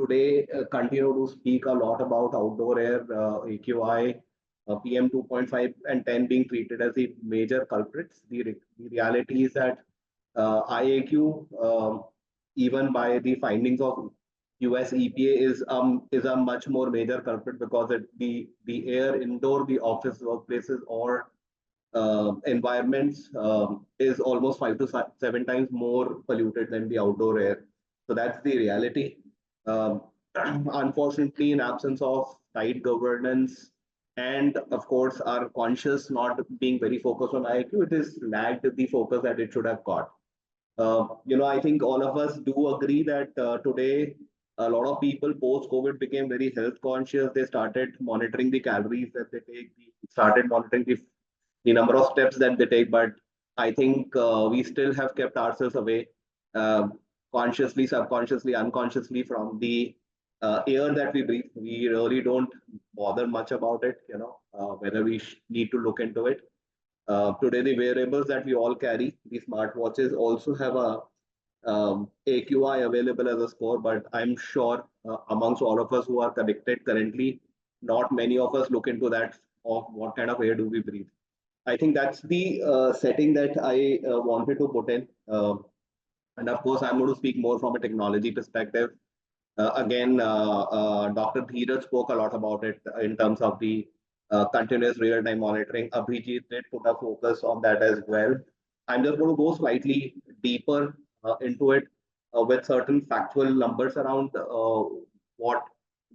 today continue to speak a lot about outdoor air, AQI, PM 2.5 and 10 being treated as the major culprits. The reality is that IAQ, even by the findings of US EPA, is a much more major culprit because the air indoor, the office workplaces or environments is almost 5 to 7 times more polluted than the outdoor air. So that's the reality. Um, Unfortunately, in absence of tight governance and of course our conscious not being very focused on IQ, it is lagged the focus that it should have got. I think all of us do agree that today a lot of people post-COVID became very health conscious. They started monitoring the calories that they take, started monitoring the number of steps that they take. But I think we still have kept ourselves away consciously, subconsciously, unconsciously from the air that we breathe. We really don't bother much about it, whether we need to look into it. Today, the wearables that we all carry, the smartwatches, also have a AQI available as a score, but I'm sure amongst all of us who are connected currently, not many of us look into that of what kind of air do we breathe. I think that's the setting that I wanted to put in. And of course, I'm going to speak more from a technology perspective. Dr. Dheeraj spoke a lot about it in terms of the continuous real-time monitoring. Abhijit did put a focus on that as well. I'm just going to go slightly deeper into it with certain factual numbers around what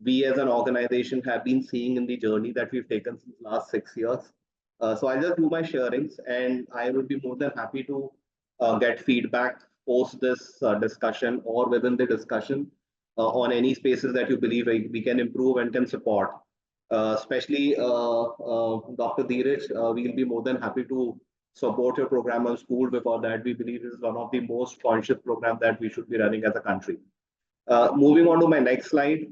we as an organization have been seeing in the journey that we've taken since last 6 years. So I'll just do my sharings and I will be more than happy to get feedback post this discussion or within the discussion on any spaces that you believe we can improve and can support. Especially Dr. Dheeraj, we will be more than happy to support your program on school. Before that, we believe this is one of the most conscious programs that we should be running as a country. Moving on to my next slide,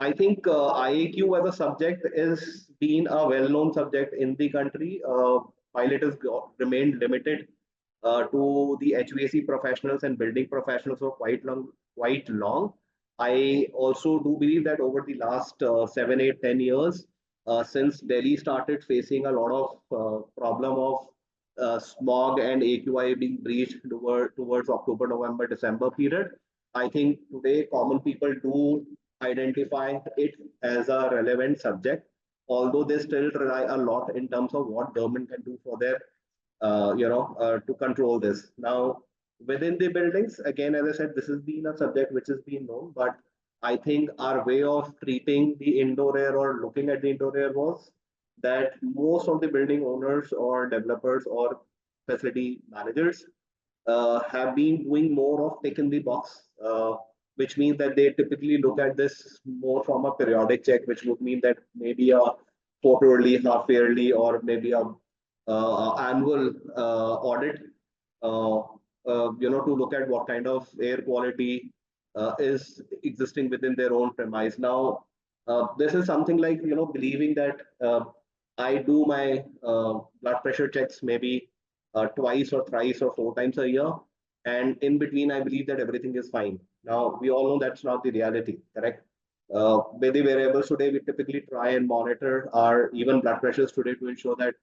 I think IAQ as a subject is been a well-known subject in the country, while it has remained limited to the HVAC professionals and building professionals for quite long. I also do believe that over the last 7, 8, 10 years, since Delhi started facing a lot of problem of smog and AQI being breached towards October, November, December period, I think today common people do identify it as a relevant subject, although they still rely a lot in terms of what government can do for their, to control this. Now, within the buildings, again, as I said, this has been a subject which has been known, but I think our way of treating the indoor air or looking at the indoor air was that most of the building owners or developers or facility managers have been doing more of tick in the box, which means that they typically look at this more from a periodic check, which would mean that maybe a quarterly, half yearly, or maybe a annual audit. To look at what kind of air quality is existing within their own premise. Now, this is something like, believing that I do my blood pressure checks maybe twice or thrice or 4 times a year. And in between, I believe that everything is fine. Now, we all know that's not the reality, correct? With the variables today, we typically try and monitor our even blood pressures today to ensure that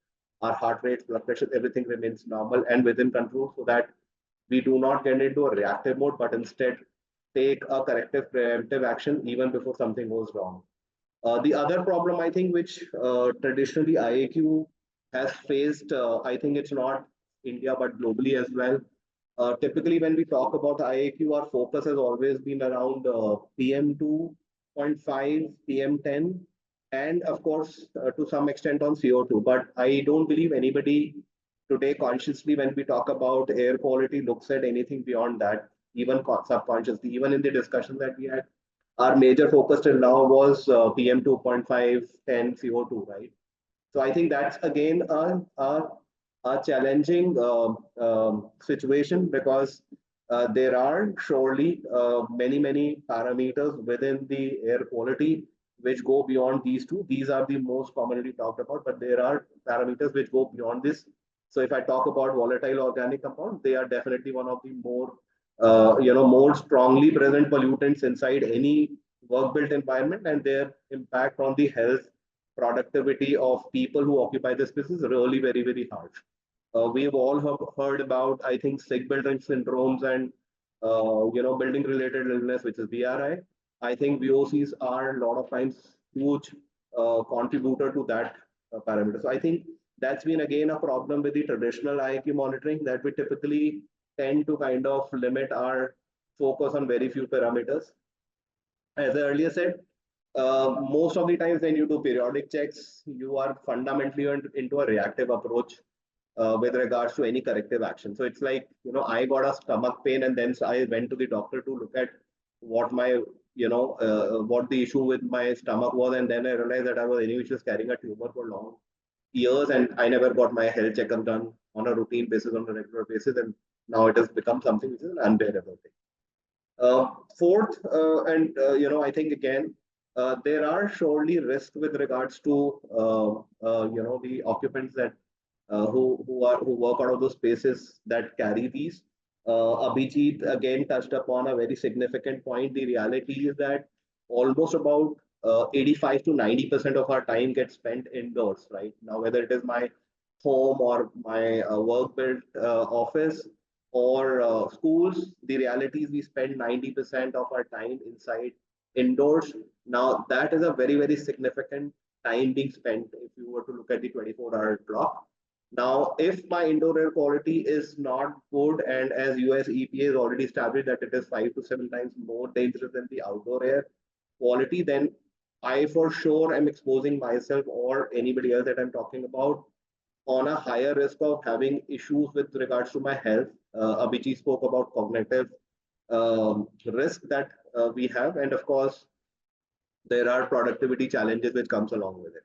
our heart rates, blood pressure, everything remains normal and within control so that we do not get into a reactive mode, but instead take a corrective preemptive action even before something goes wrong. The other problem, I think, which traditionally IAQ has faced, I think it's not India, but globally as well. Typically, when we talk about IAQ, our focus has always been around PM 2.5, PM 10, and of course, to some extent on CO2. But I don't believe anybody today consciously, when we talk about air quality, looks at anything beyond that, even subconsciously. Even in the discussion that we had, our major focus till now was PM 2.5 and CO2, right? So I think that's again a challenging situation because there are surely many parameters within the air quality which go beyond these two. These are the most commonly talked about, but there are parameters which go beyond this. So if I talk about volatile organic compounds, they are definitely one of the more, more strongly present pollutants inside any work built environment and their impact on the health productivity of people who occupy this space is really very, very harsh. We've all heard about, I think, sick building syndromes and building related illness, which is BRI. I think VOCs are a lot of times huge contributor to that parameter. So I think that's been again a problem with the traditional IAQ monitoring, that we typically tend to kind of limit our focus on very few parameters. As I earlier said, most of the times when you do periodic checks, you are fundamentally into a reactive approach with regards to any corrective action. So it's like, I got a stomach pain and then I went to the doctor to look at what my, what the issue with my stomach was. And then I realized that I was anyway just carrying a tumor for long years and I never got my health checkup done on a routine basis, on a regular basis. And now it has become something which is an unbearable thing. Fourth, I think again, there are surely risks with regards to the occupants that who work out of those spaces that carry these. Abhijit again touched upon a very significant point. The reality is that almost about 85 to 90% of our time gets spent indoors, right? Now, whether it is my home or my work built office or schools, the reality is we spend 90% of our time inside indoors. Now, that is a very, very significant time being spent if you were to look at the 24-hour clock. Now, if my indoor air quality is not good, and as US EPA has already established that it is 5 to 7 times more dangerous than the outdoor air quality, then I for sure am exposing myself or anybody else that I'm talking about on a higher risk of having issues with regards to my health. Abhijit spoke about cognitive risk that we have, and of course, there are productivity challenges which comes along with it.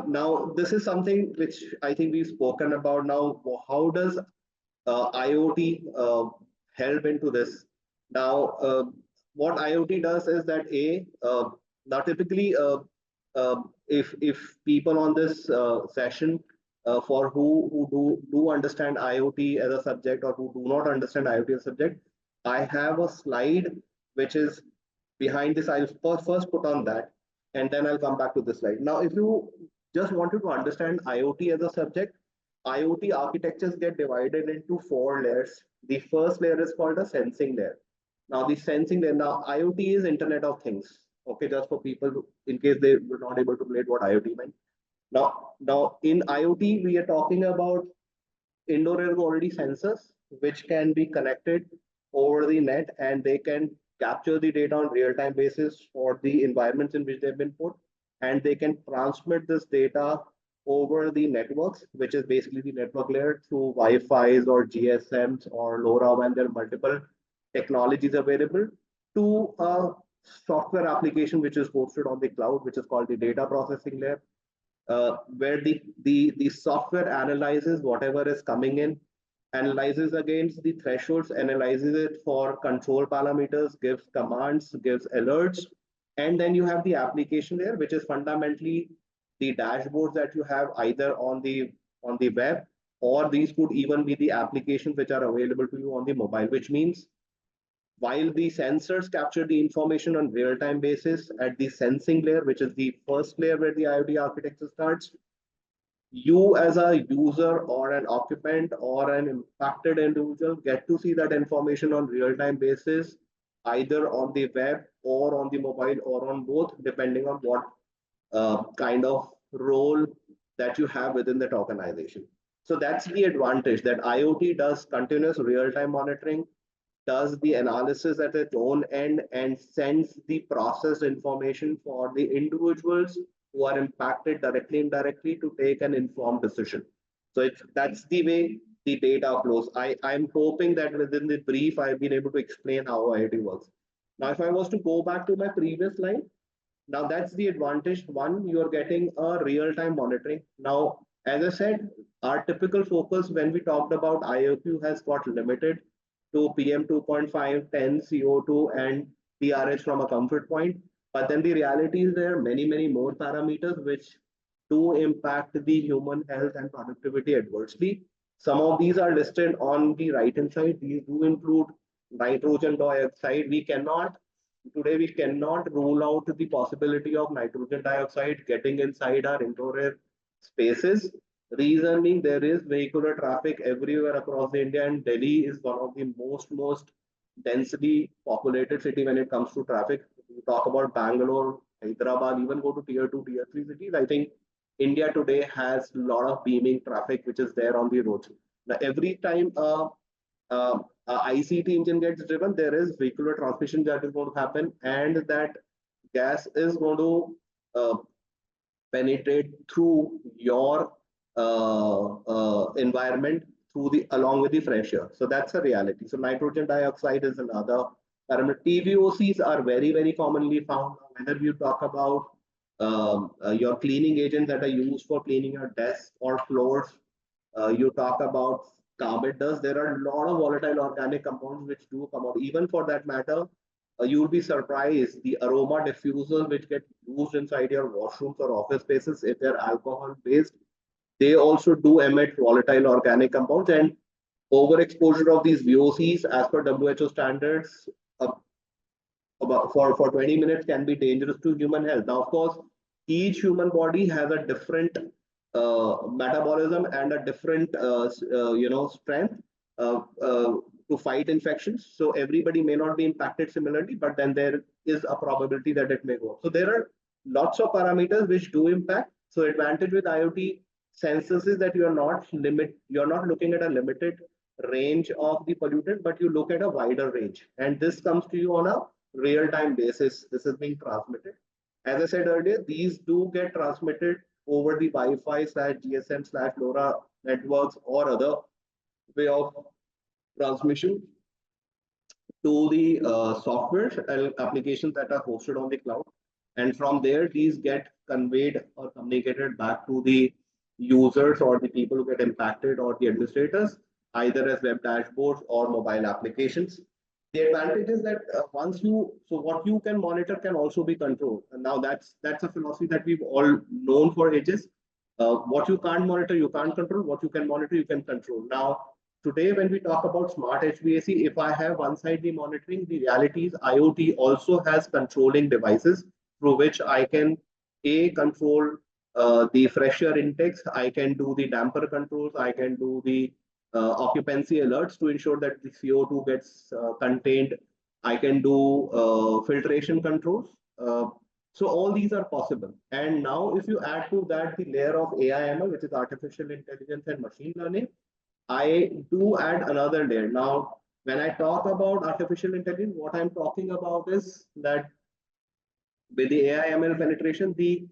Now, this is something which I think we've spoken about. Now, how does IoT help into this? Now, what IoT does is that now typically, if people on this session for who do understand IoT as a subject or who do not understand IoT as a subject, I have a slide which is behind this. I'll first put on that, and then I'll come back to this slide. Now, if you just wanted to understand IoT as a subject, IoT architectures get divided into 4 layers. The first layer is called a sensing layer. Now, the sensing layer, now IoT is Internet of Things. Okay, just for people who, in case they were not able to relate what IoT meant. Now in IoT, we are talking about indoor air quality sensors, which can be connected over the net and they can capture the data on real-time basis for the environments in which they've been put, and they can transmit this data over the networks, which is basically the network layer through Wi-Fi's or GSMs or LoRa, when there are multiple technologies available, to a software application which is hosted on the cloud, which is called the data processing layer, where the software analyzes whatever is coming in, analyzes against the thresholds, analyzes it for control parameters, gives commands, gives alerts, and then you have the application layer, which is fundamentally the dashboards that you have either on the web, or these could even be the applications which are available to you on the mobile, which means while the sensors capture the information on real-time basis at the sensing layer, which is the first layer where the IoT architecture starts, you as a user or an occupant or an impacted individual get to see that information on real-time basis, either on the web or on the mobile or on both, depending on what kind of role that you have within that organization. So that's the advantage, that IoT does continuous real-time monitoring, does the analysis at its own end, and sends the processed information for the individuals who are impacted directly and indirectly to take an informed decision. So that's the way the data flows. I'm hoping that within the brief, I've been able to explain how IoT works. Now, if I was to go back to my previous slide, now that's the advantage. One, you're getting a real-time monitoring. Now, as I said, our typical focus when we talked about IoQ has got limited to PM 2.5, 10, CO2, and TRH from a comfort point. But then the reality is there are many, many more parameters which do impact the human health and productivity adversely. Some of these are listed on the right-hand side. These do include nitrogen dioxide. We cannot today we cannot rule out the possibility of nitrogen dioxide getting inside our indoor spaces. Reason being, there is vehicular traffic everywhere across India, and Delhi is one of the most densely populated city when it comes to traffic. You talk about Bangalore, Hyderabad, even go to tier 2, tier 3 cities. I think India today has a lot of beaming traffic which is there on the roads. Now, every time ICT engine gets driven, there is vehicular transmission that is going to happen, and that gas is going to penetrate through your environment through the along with the fresh air. So that's a reality. So nitrogen dioxide is another parameter. TVOCs are very commonly found. Whether you talk about your cleaning agents that are used for cleaning your desks or floors, you talk about carbon dust. There are a lot of volatile organic compounds which do come out. Even for that matter, you'll be surprised the aroma diffusers which get used inside your washrooms or office spaces, if they're alcohol based, they also do emit volatile organic compounds, and overexposure of these VOCs as per WHO standards about for 20 minutes can be dangerous to human health. Now, of course, each human body has a different metabolism and a different strength uh, uh, to fight infections. So everybody may not be impacted similarly, but then there is a probability that it may go up. So there are lots of parameters which do impact. So advantage with IoT sensors is that you're not looking at a limited range of the pollutant, but you look at a wider range, and this comes to you on a real-time basis. This is being transmitted. As I said earlier, these do get transmitted over the Wi-Fi slash GSM slash LoRa networks or other way of transmission to the software and applications that are hosted on the cloud. And from there, these get conveyed or communicated back to the users or the people who get impacted or the administrators, either as web dashboards or mobile applications. The advantage is that so what you can monitor can also be controlled. And now that's a philosophy that we've all known for ages. What you can't monitor, you can't control. What you can monitor, you can control. Now, today, when we talk about smart HVAC, if I have one side the monitoring, the reality is IoT also has controlling devices through which I can control the fresh air intakes. I can do the damper controls. I can do the occupancy alerts to ensure that the CO2 gets contained. I can do filtration controls. So all these are possible. And now if you add to that the layer of AI/ML, which is artificial intelligence and machine learning, I do add another layer. Now, when I talk about artificial intelligence, what I'm talking about is that with the AI/ML penetration, the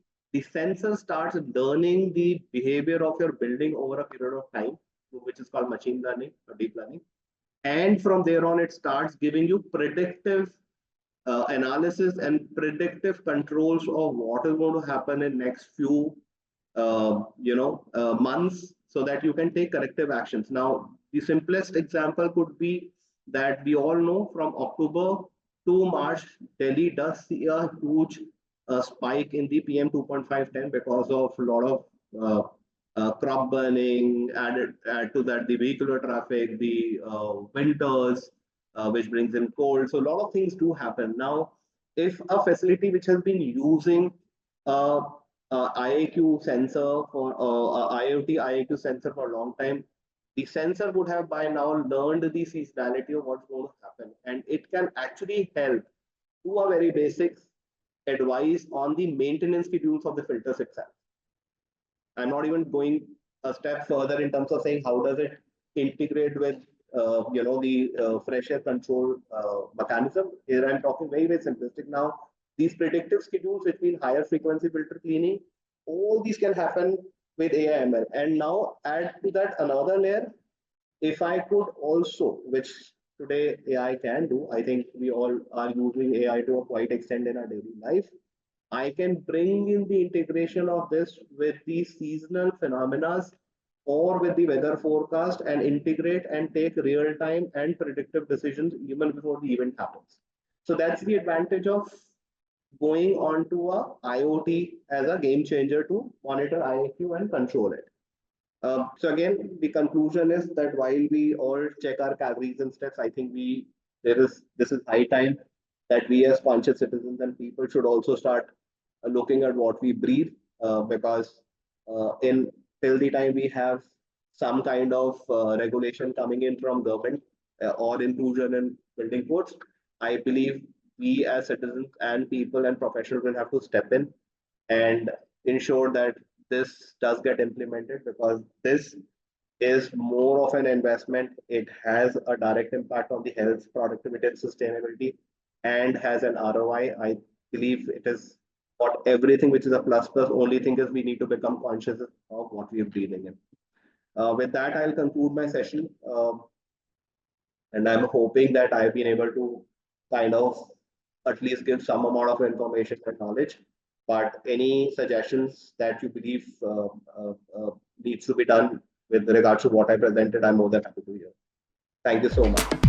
sensor starts learning the behavior of your building over a period of time, which is called machine learning or deep learning. And from there on, it starts giving you predictive analysis and predictive controls of what is going to happen in next few months, so that you can take corrective actions. Now, the simplest example could be that we all know from October to March, Delhi does see a huge spike in the PM 2.510 because of a lot of crop burning, add to that the vehicular traffic, the winters, which brings in cold. So a lot of things do happen. Now, if a facility which has been using uh, IAQ sensor for IoT IAQ sensor for a long time, the sensor would have by now learned the seasonality of what's going to happen, and it can actually help to a very basic advice on the maintenance schedules of the filters itself. I'm not even going a step further in terms of saying how does it integrate with the fresh air control mechanism. Here I'm talking very simplistic now. These predictive schedules, which mean higher frequency filter cleaning, all these can happen with AI/ML. And now add to that another layer. If I could also, which today AI can do, I think we all are using AI to a quite extent in our daily life. I can bring in the integration of this with the seasonal phenomena or with the weather forecast and integrate and take real time and predictive decisions even before the event happens. So that's the advantage of going on to a IoT as a game changer to monitor IAQ and control it. So again, the conclusion is that while we all check our calories and steps, I think this is high time that we as conscious citizens and people should also start looking at what we breathe, because in till the time we have some kind of regulation coming in from government or inclusion in building codes, I believe we as citizens and people and professionals will have to step in and ensure that this does get implemented, because this is more of an investment. It has a direct impact on the health, productivity, and sustainability, and has an ROI. I believe it is what everything which is a plus plus. Only thing is we need to become conscious of what we are breathing in. With that, I'll conclude my session. And I'm hoping that I've been able to kind of at least give some amount of information and knowledge. But any suggestions that you believe needs to be done with regards to what I presented, I'm more than happy to hear. Thank you so much.